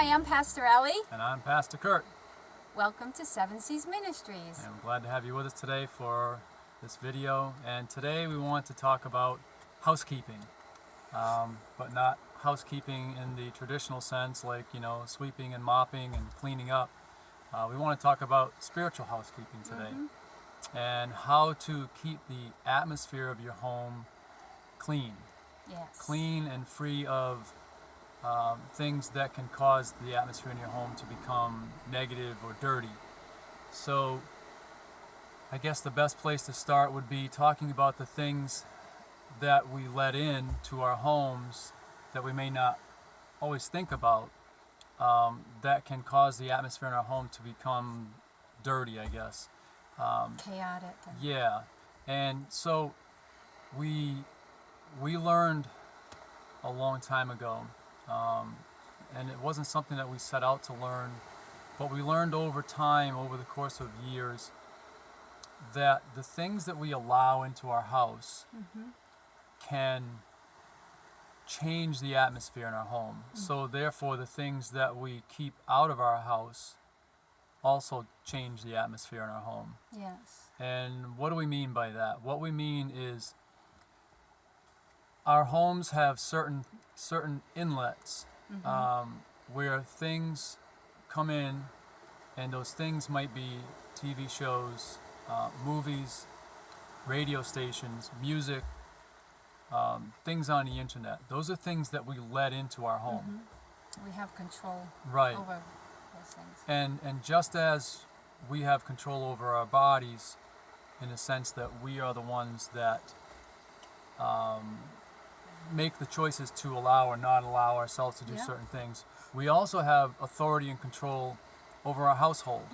Hi, I'm Pastor Ellie. And I'm Pastor Curt. Welcome to Seven Seas Ministries. And I'm glad to have you with us today for this video. And today we want to talk about housekeeping, but not housekeeping in the traditional sense, like, sweeping and mopping and cleaning up. We want to talk about spiritual housekeeping today and how to keep the atmosphere of your home clean. Yes. Clean and free of things that can cause the atmosphere in your home to become negative or dirty. So I guess the best place to start would be talking about the things that we let in to our homes that we may not always think about, that can cause the atmosphere in our home to become dirty, I guess. Chaotic. Yeah. And so we learned a long time ago, and it wasn't something that we set out to learn, but we learned over time, over the course of years, that the things that we allow into our house can change the atmosphere in our home. So therefore the things that we keep out of our house also change the atmosphere in our home. Yes. And what do we mean by that? What we mean is our homes have certain inlets where things come in, and those things might be TV shows, movies, radio stations, music, things on the internet. Those are things that we let into our home. We have control Right. over those things. And just as we have control over our bodies, in the sense that we are the ones that make the choices to allow or not allow ourselves to do certain things, we also have authority and control over our household.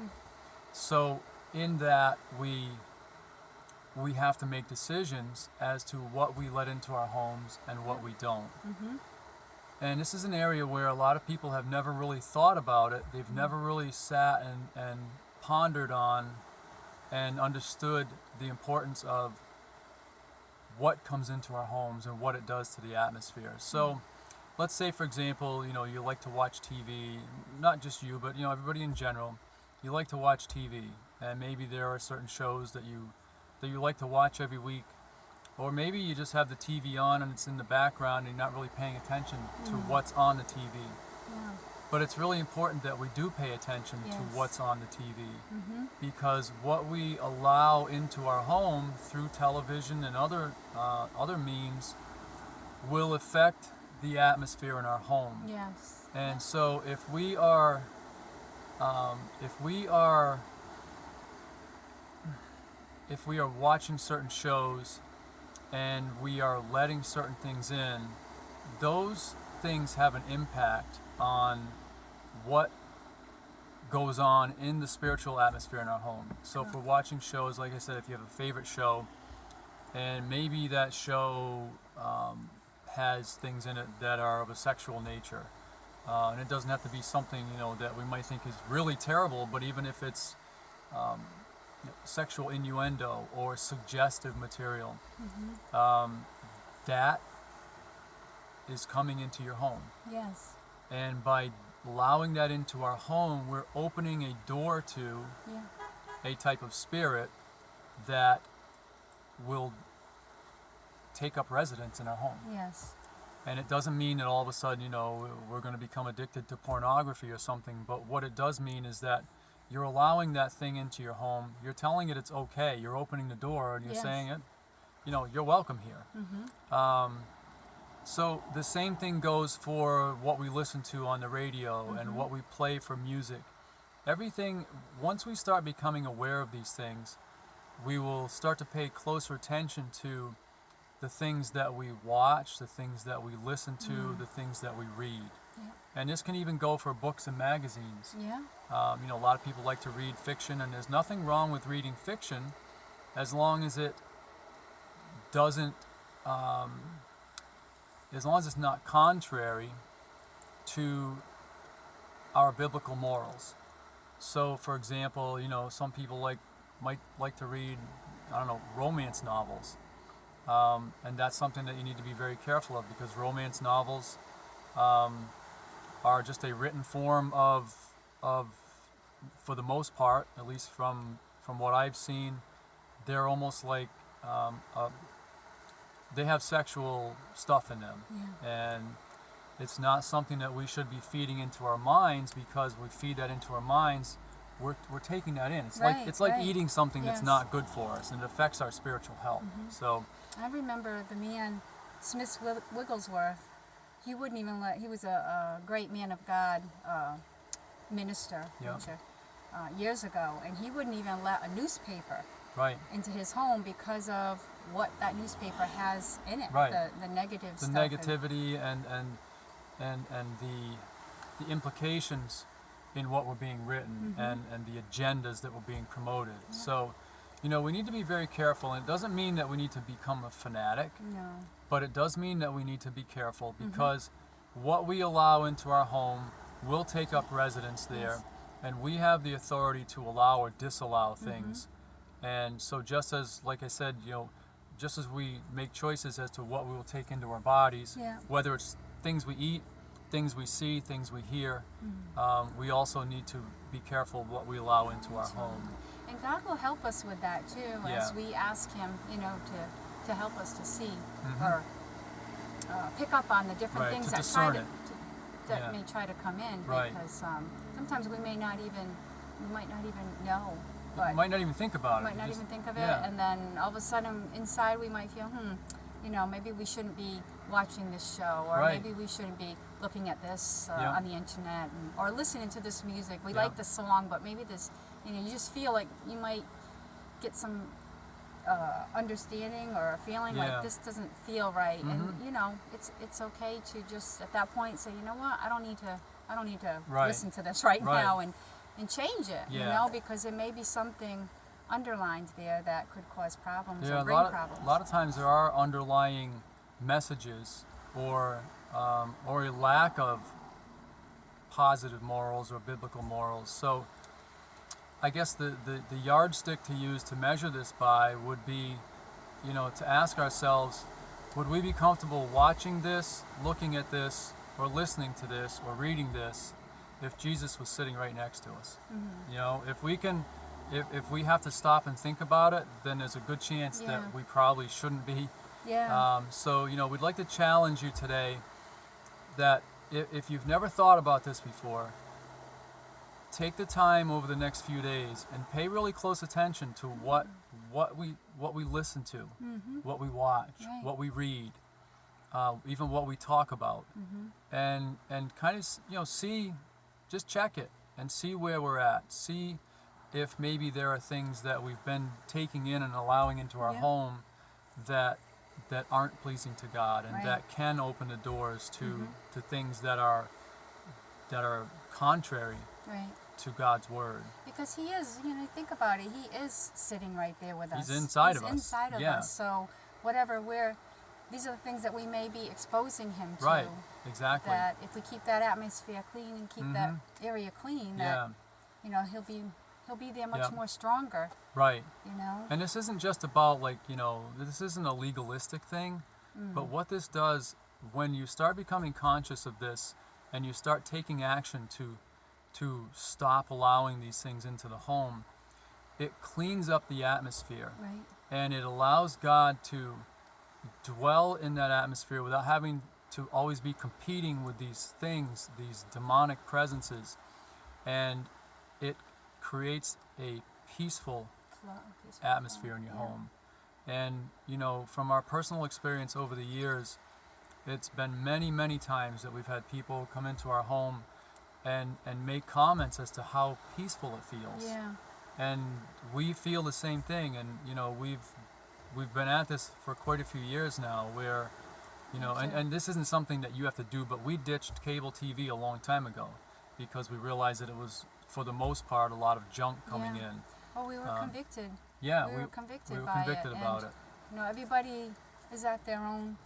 So in that, we have to make decisions as to what we let into our homes and what we don't. And this is an area where a lot of people have never really thought about it. They've never really sat and pondered on and understood the importance of what comes into our homes and what it does to the atmosphere. So let's say, for example, you like to watch TV, not just you, but everybody in general. You like to watch TV, and maybe there are certain shows that you like to watch every week, or maybe you just have the TV on and it's in the background and you're not really paying attention to what's on the TV. Yeah. But it's really important that we do pay attention to what's on the TV, because what we allow into our home through television and other means will affect the atmosphere in our home. Yes. And so if we are watching certain shows and we are letting certain things in, those things have an impact on what goes on in the spiritual atmosphere in our home. So if we're watching shows, like I said, if you have a favorite show, and maybe that show has things in it that are of a sexual nature, and it doesn't have to be something that we might think is really terrible, but even if it's sexual innuendo or suggestive material, that is coming into your home. Yes. And by allowing that into our home, we're opening a door to a type of spirit that will take up residence in our home. Yes. And it doesn't mean that all of a sudden, we're going to become addicted to pornography or something, but what it does mean is that you're allowing that thing into your home. You're telling it it's okay. You're opening the door and you're saying it, you're welcome here. So the same thing goes for what we listen to on the radio and what we play for music. Everything, once we start becoming aware of these things, we will start to pay closer attention to the things that we watch, the things that we listen to, the things that we read. And this can even go for books and magazines. A lot of people like to read fiction, and there's nothing wrong with reading fiction as long as it doesn't, as long as it's not contrary to our biblical morals. So, for example, some people might like to read, romance novels. And that's something that you need to be very careful of, because romance novels are just a written form of for the most part, at least from what I've seen, they're almost like they have sexual stuff in them, and it's not something that we should be feeding into our minds, because we feed that into our minds, we're taking that in. It's like eating something that's not good for us, and it affects our spiritual health. So I remember the man, Smith Wigglesworth. He wouldn't even let. He was a great man of God, minister, preacher, years ago, and he wouldn't even let a newspaper into his home because of what that newspaper has in it. The negative stuff. The negativity and the implications in what were being written, and the agendas that were being promoted. So, we need to be very careful, and it doesn't mean that we need to become a fanatic. No. But it does mean that we need to be careful, because what we allow into our home will take up residence there, and we have the authority to allow or disallow things. And so just as, like I said, just as we make choices as to what we will take into our bodies, whether it's things we eat, things we see, things we hear, we also need to be careful what we allow into our home. And God will help us with that too, as we ask Him, to help us to see or pick up on the different things that may try to come in, because sometimes we might not even know. But might not even think about it. Might not even think of it, and then all of a sudden inside we might feel, maybe we shouldn't be watching this show, or maybe we shouldn't be looking at this on the internet, or listening to this music. We like the song, but maybe this, you just feel like you might get some understanding or a feeling like this doesn't feel right, and it's okay to just at that point say, what, I don't need to listen to this right now, and change it, because there may be something underlined there that could cause problems or bring problems. A lot of times there are underlying messages or a lack of positive morals or biblical morals. So I guess the yardstick to use to measure this by would be, to ask ourselves, would we be comfortable watching this, looking at this, or listening to this, or reading this, if Jesus was sitting right next to us? If we have to stop and think about it, then there's a good chance that we probably shouldn't be. So we'd like to challenge you today that if you've never thought about this before, take the time over the next few days and pay really close attention to what we listen to, what we watch, what we read, even what we talk about, and kind of see. Just check it and see where we're at. See if maybe there are things that we've been taking in and allowing into our home that aren't pleasing to God, and that can open the doors to things that are contrary to God's word. Because He is, think about it, He is sitting right there with us. He's inside of us. He's inside of us. So whatever these are the things that we may be exposing Him to. Right, exactly. That if we keep that atmosphere clean and keep that area clean, that He'll be there much more stronger. Right. And this isn't just about this isn't a legalistic thing, but what this does, when you start becoming conscious of this and you start taking action to stop allowing these things into the home, it cleans up the atmosphere. Right. And it allows God to dwell in that atmosphere without having to always be competing with these things, these demonic presences, and it creates a peaceful atmosphere in your home. And from our personal experience over the years, it's been many times that we've had people come into our home and make comments as to how peaceful it feels. And we feel the same thing, and we've been at this for quite a few years now, where and this isn't something that you have to do, but we ditched cable TV a long time ago because we realized that it was, for the most part, a lot of junk coming in. Oh, we were convicted. Yeah, we were convicted we were by convicted it, about it. Everybody is at their own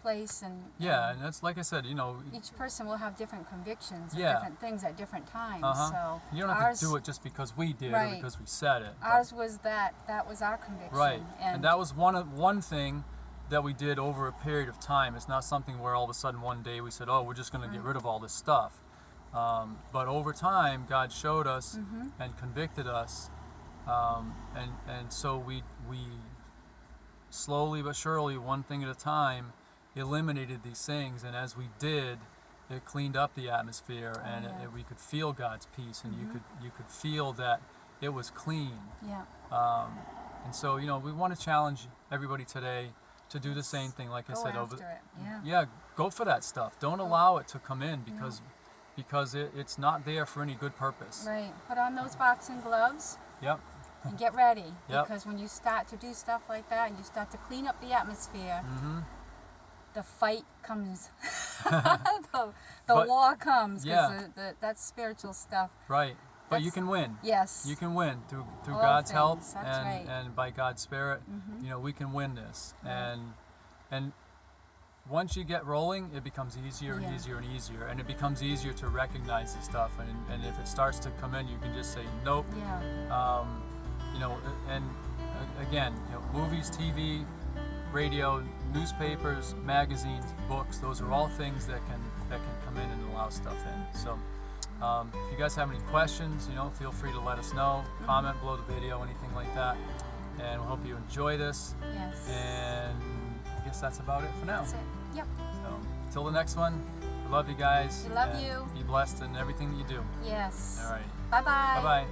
place, and and that's, like I said, each person will have different convictions or different things at different times. So you don't have to do it just because we did or because we said it. Ours was that was our conviction. Right, and that was one thing that we did over a period of time. It's not something where all of a sudden one day we said, oh, we're just going to get rid of all this stuff. But over time, God showed us and convicted us, and so we slowly but surely, one thing at a time, eliminated these things. And as we did, it cleaned up the atmosphere, and we could feel God's peace, and you could feel that it was clean. Yeah. And so, we want to challenge everybody today to do the same thing. Like I said, go for that stuff. Don't allow it to come in because it's not there for any good purpose. Right. Put on those boxing gloves. Yep. And get ready. Yep. Because when you start to do stuff like that and you start to clean up the atmosphere, the fight comes. the war comes. Because that's spiritual stuff. Right. But you can win. Yes. You can win through All God's things. help That's right. and by God's Spirit. We can win this. And once you get rolling, it becomes easier and easier and easier, and it becomes easier to recognize this stuff. And if it starts to come in, you can just say nope. Yeah. And again, movies, TV, radio, newspapers, magazines, books. Those are all things that can come in and allow stuff in. So. If you guys have any questions, feel free to let us know. Comment below the video, anything like that. And we hope you enjoy this. Yes. And I guess that's about it for now. That's it. Yep. So, until the next one, we love you guys. We love you. Be blessed in everything that you do. Yes. All right. Bye-bye. Bye-bye.